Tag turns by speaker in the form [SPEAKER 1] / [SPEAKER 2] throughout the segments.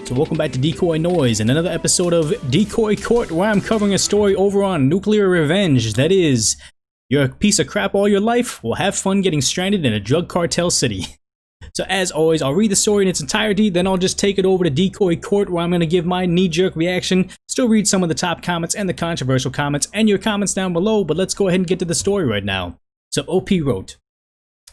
[SPEAKER 1] So welcome back to DecoyNoise and another episode of Decoy Court, where I'm covering a story over on NuclearRevenge. That is, you're a piece of crap all your life? Well, have fun getting stranded in a drug cartel city. So as always, I'll read the story in its entirety, then I'll just take it over to Decoy Court, where I'm going to give my knee-jerk reaction, still read some of the top comments and the controversial comments and your comments down below, but let's go ahead and get to the story right now. So OP wrote,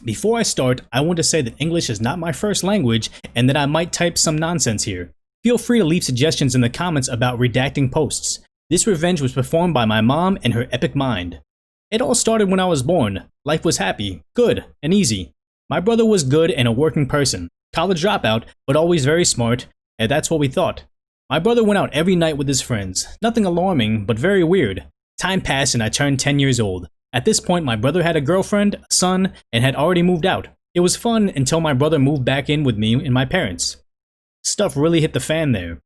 [SPEAKER 1] "Before I start, I want to say that English is not my first language and that I might type some nonsense here. Feel free to leave suggestions in the comments about redacting posts. This revenge was performed by my mom and her epic mind. It all started when I was born. Life was happy, good, and easy. My brother was good and a working person. College dropout, but always very smart, and that's what we thought. My brother went out every night with his friends. Nothing alarming, but very weird. Time passed and I turned 10 years old. At this point, my brother had a girlfriend, a son, and had already moved out. It was fun until my brother moved back in with me and my parents. Stuff really hit the fan there.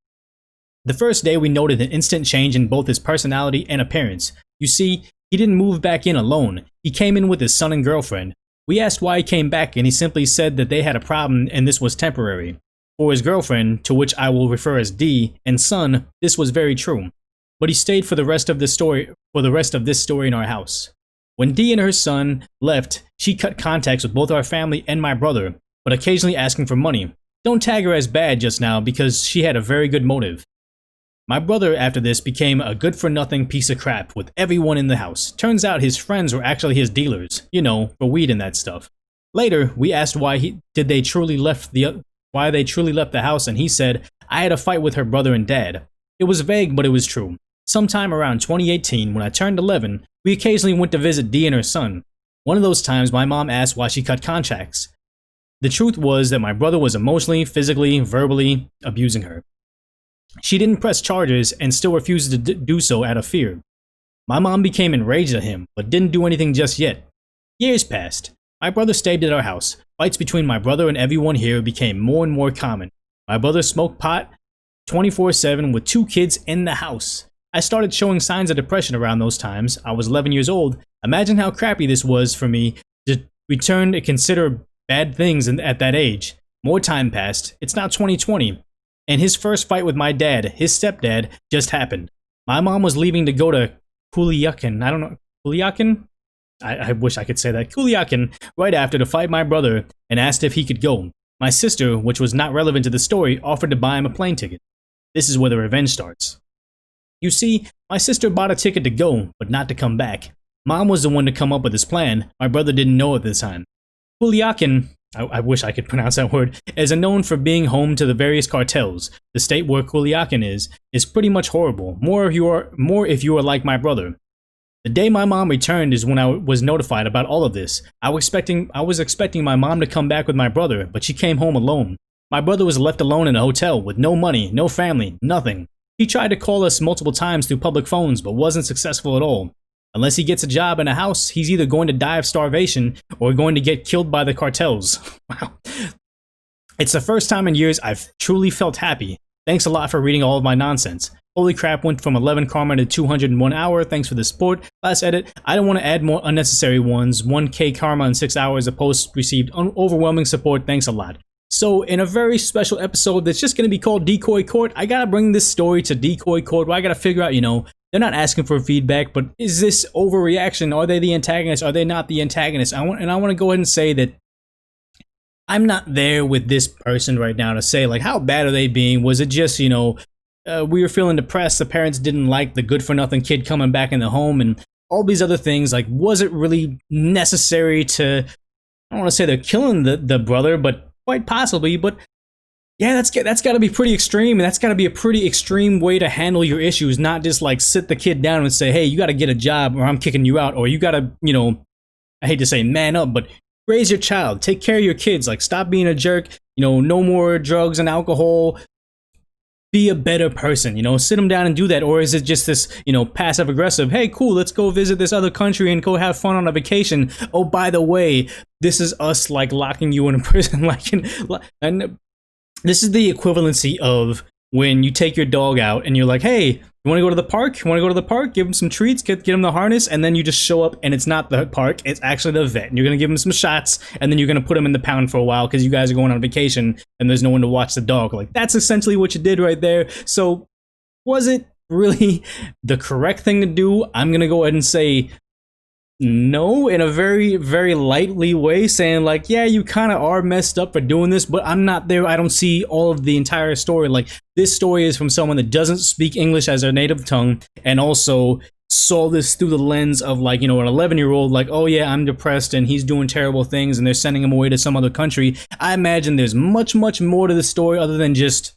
[SPEAKER 1] The first day we noted an instant change in both his personality and appearance. You see, he didn't move back in alone. He came in with his son and girlfriend. We asked why he came back and he simply said that they had a problem and this was temporary. For his girlfriend, to which I will refer as D, and son, this was very true. But he stayed for the rest of this story in our house. When Dee and her son left, she cut contacts with both our family and my brother, but occasionally asking for money. Don't tag her as bad just now because she had a very good motive. My brother after this became a good-for-nothing piece of crap with everyone in the house. Turns out his friends were actually his dealers, you know, for weed and that stuff. Later, we asked why they truly left the house, and he said, I had a fight with her brother and dad. It was vague, but it was true. Sometime around 2018, when I turned 11, we occasionally went to visit Dee and her son. One of those times, my mom asked why she cut contacts. The truth was that my brother was emotionally, physically, verbally abusing her. She didn't press charges and still refused to do so out of fear. My mom became enraged at him, but didn't do anything just yet. Years passed. My brother stayed at our house. Fights between my brother and everyone here became more and more common. My brother smoked pot 24/7 with 2 kids in the house. I started showing signs of depression around those times. I was 11 years old. Imagine how crappy this was for me to return to consider bad things at that age. More time passed. It's now 2020. And his first fight with my dad, his stepdad, just happened. My mom was leaving to go to Culiacan. I don't know. Culiacan? I wish I could say that. Culiacan, right after to fight my brother and asked if he could go. My sister, which was not relevant to the story, offered to buy him a plane ticket. This is where the revenge starts. You see, my sister bought a ticket to go, but not to come back. Mom was the one to come up with this plan. My brother didn't know at the time. Culiacan, I wish I could pronounce that word, is known for being home to the various cartels. The state where Culiacan is pretty much horrible. More if you are like my brother. The day my mom returned is when I was notified about all of this. I was expecting my mom to come back with my brother, but she came home alone. My brother was left alone in a hotel with no money, no family, nothing. He tried to call us multiple times through public phones, but wasn't successful at all. Unless he gets a job in a house, he's either going to die of starvation or going to get killed by the cartels. Wow. It's the first time in years I've truly felt happy. Thanks a lot for reading all of my nonsense. Holy crap, went from 11 karma to 201 hour. Thanks for the support. Last edit, I don't want to add more unnecessary ones. 1k karma in 6 hours. The post received overwhelming support. Thanks a lot. So in a very special episode that's just going to be called Decoy Court, I gotta bring this story to Decoy Court where I gotta figure out, you know, they're not asking for feedback, but is this overreaction? Are they the antagonist? Are they not the antagonist? I want to go ahead and say that I'm not there with this person right now to say, like, how bad are they being? Was it just, you know, we were feeling depressed, the parents didn't like the good-for-nothing kid coming back in the home, and all these other things? Like, was it really necessary to, I don't want to say they're killing the brother, but quite possibly, but yeah, that's got to be pretty extreme, and that's got to be a pretty extreme way to handle your issues, not just like sit the kid down and say, hey, you got to get a job or I'm kicking you out, or you got to, you know, I hate to say man up, but raise your child, take care of your kids, like stop being a jerk, you know, no more drugs and alcohol, be a better person, you know, sit them down and do that. Or is it just this, you know, passive aggressive, hey, cool, let's go visit this other country and go have fun on a vacation. Oh, by the way, this is us like locking you in a prison, and this is the equivalency of when you take your dog out and you're like, hey, You want to go to the park? You want to go to the park? Give him some treats, get him the harness, and then you just show up and it's not the park, it's actually the vet. And you're going to give him some shots, and then you're going to put him in the pound for a while because you guys are going on vacation and there's no one to watch the dog. Like, that's essentially what you did right there. So, was it really the correct thing to do? I'm going to go ahead and say no, in a very, very lightly way, saying like, yeah, you kind of are messed up for doing this, but I'm not there. I don't see all of the entire story. Like, this story is from someone that doesn't speak English as their native tongue, and also saw this through the lens of, like, you know, an 11-year-old, like, oh yeah, I'm depressed and he's doing terrible things and they're sending him away to some other country. I imagine there's much, much more to the story other than just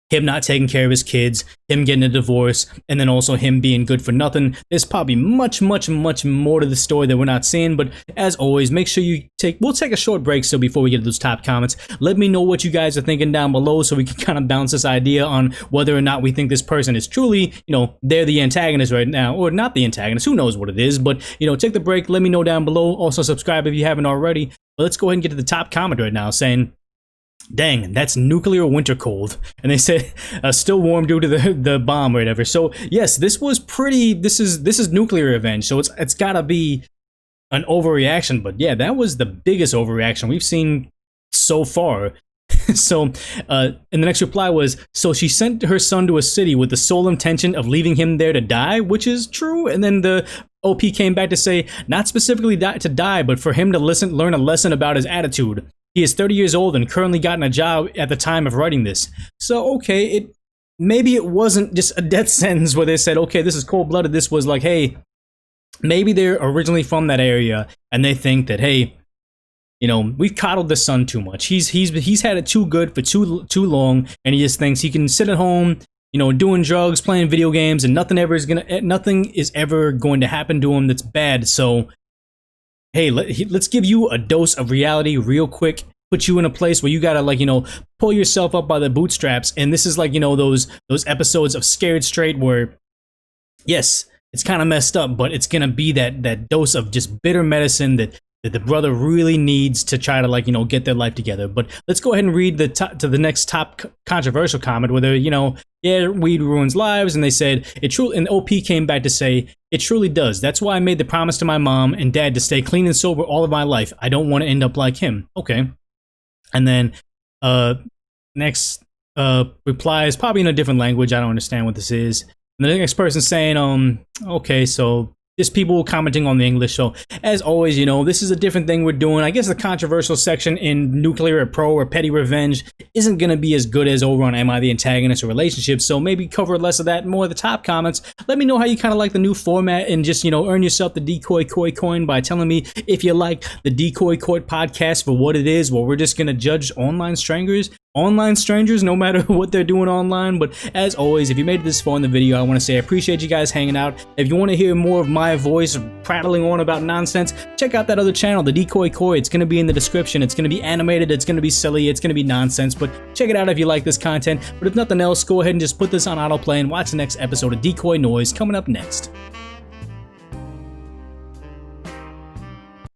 [SPEAKER 1] him not taking care of his kids, him getting a divorce, and then also him being good for nothing. There's probably much, much, much more to the story that we're not seeing, but as always, make sure you we'll take a short break still before we get to those top comments. Let me know what you guys are thinking down below so we can kind of bounce this idea on whether or not we think this person is truly, you know, they're the antagonist right now, or not the antagonist, who knows what it is, but, you know, take the break, let me know down below. Also subscribe if you haven't already. But let's go ahead and get to the top comment right now saying, dang, that's nuclear winter cold. And they said still warm due to the bomb or whatever. So yes, this was pretty, this is NuclearRevenge, so it's gotta be an overreaction. But yeah, that was the biggest overreaction we've seen so far. So and the next reply was, so she sent her son to a city with the sole intention of leaving him there to die, which is true. And then the OP came back to say, not specifically to die, but for him to learn a lesson about his attitude. He is 30 years old and currently gotten a job at the time of writing this. So, okay, maybe it wasn't just a death sentence where they said, okay, this is cold-blooded. This was like, hey, maybe they're originally from that area and they think that, hey, you know, we've coddled the son too much. He's had it too good for too long, and he just thinks he can sit at home, you know, doing drugs, playing video games, and nothing is ever going to happen to him that's bad. So, hey, let's give you a dose of reality real quick, put you in a place where you gotta, like, you know, pull yourself up by the bootstraps. And this is like, you know, those episodes of Scared Straight where, yes, it's kind of messed up, but it's gonna be that dose of just bitter medicine that the brother really needs to try to, like, you know, get their life together. But let's go ahead and read the next top controversial comment where they're, you know, yeah, weed ruins lives, and they said it truly, and OP came back to say, it truly does. That's why I made the promise to my mom and dad to stay clean and sober all of my life. I don't want to end up like him. Okay. And then next reply is probably in a different language. I don't understand what this is. And the next person saying, okay, so just people commenting on the English. So as always, you know, this is a different thing we're doing. I guess the controversial section in Nuclear Pro or Petty Revenge isn't going to be as good as over on Am I the Antagonist or Relationships. So maybe cover less of that, more of the top comments. Let me know how you kind of like the new format, and just, you know, earn yourself the Decoy coin by telling me if you like the Decoy Court podcast for what it is, where we're just going to judge online strangers, no matter what they're doing online. But as always, if you made it this far in the video, I want to say I appreciate you guys hanging out. If you want to hear more of my voice prattling on about nonsense, check out that other channel, the Decoy Court. It's going to be in the description. It's going to be animated, it's going to be silly, it's going to be nonsense, but check it out if you like this content. But if nothing else, go ahead and just put this on autoplay and watch the next episode of DecoyNoise coming up next.